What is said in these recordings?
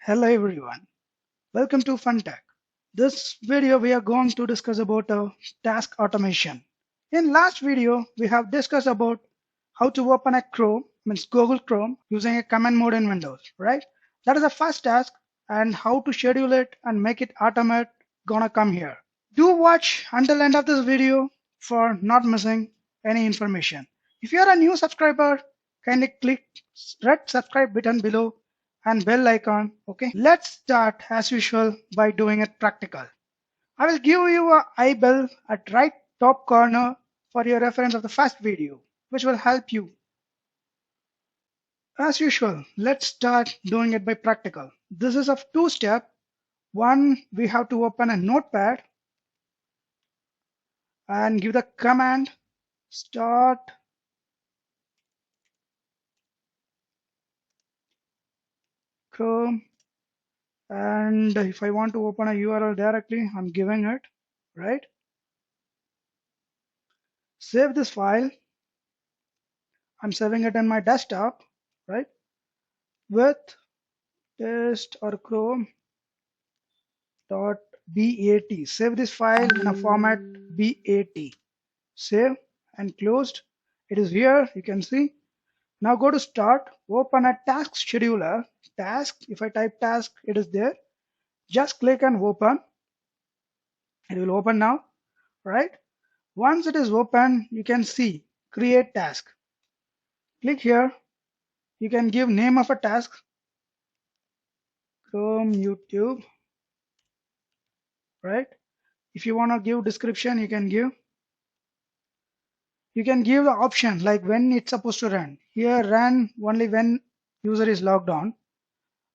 Hello everyone, welcome to FunTech. This video we are going to discuss about task automation. In last video we have discussed about how to open a Chrome, means Google Chrome, using a command mode in Windows, right? That is the first task, and how to schedule it and make it automate gonna come here. Do watch until end of this video for not missing any information. If you are a new subscriber, kindly click red subscribe button below and bell icon. Okay, let's start as usual by doing it practical. I will give you a I bell at right top corner for your reference of the first video, which will help you. As usual, let's start doing it by practical. This is a two-step. One, we have to open a notepad and give the command start Chrome, and if I want to open a URL directly, I'm giving it, right? Save this file. I'm saving it in my desktop, right? With test or chrome dot bat. Save this file in a format bat. Save and closed. It is here, you can see. Now go to start, open a task scheduler. Task, if I type task, it is there. Just click and open. It will open now, right? Once it is open, you can see create task. Click here. You can give name of a task, Chrome YouTube, right? If you want to give description, you can give. You can give the option like when it's supposed to run. Here run only when user is logged on.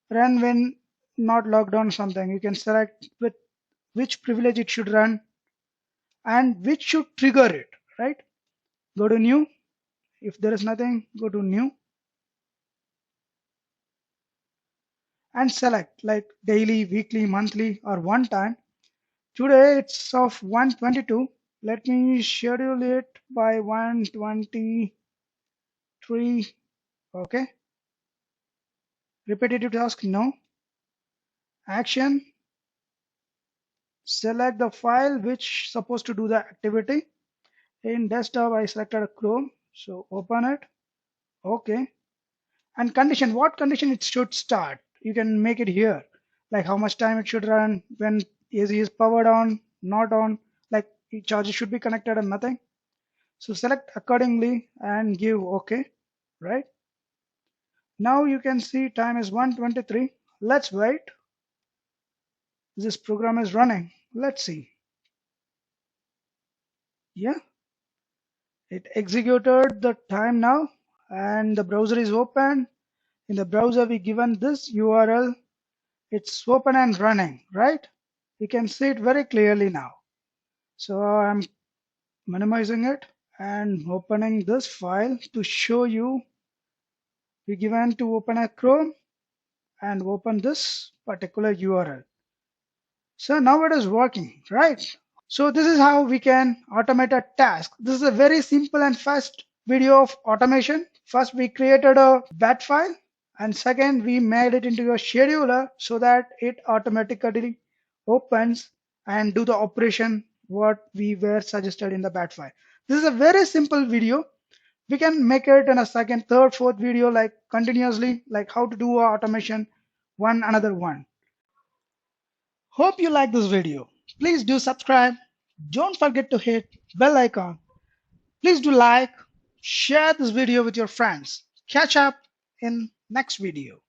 Run when not logged on something. You can select with which privilege it should run and which should trigger it, right? Go to new. If there is nothing, go to new and select like daily, weekly, monthly, or one time. Today it's of 122. Let me schedule it by 123. Okay. Repetitive task, no. Action. Select the file which supposed to do the activity. In desktop, I selected a Chrome. So open it. Okay. And condition, what condition it should start? You can make it here. Like how much time it should run, when AC is powered on, not on, like charges should be connected or nothing. So select accordingly and give OK, right? Now you can see time is 1:23. Let's wait. This program is running. Let's see. Yeah, it executed the time now and the browser is open. In the browser we given this URL. It's open and running, right? You can see it very clearly now. So I'm minimizing it and opening this file to show you. We given to open a Chrome and open this particular URL. So now it is working, right? So this is how we can automate a task. This is a very simple and fast video of automation. First we created a bat file, and second we made it into a scheduler so that it automatically opens and do the operation what we were suggested in the bat file. This is a very simple video. We can make it in a second, third, fourth video, like continuously, like how to do automation one another one. Hope you like this video. Please do subscribe. Don't forget to hit bell icon. Please do like, share this video with your friends. Catch up in next video.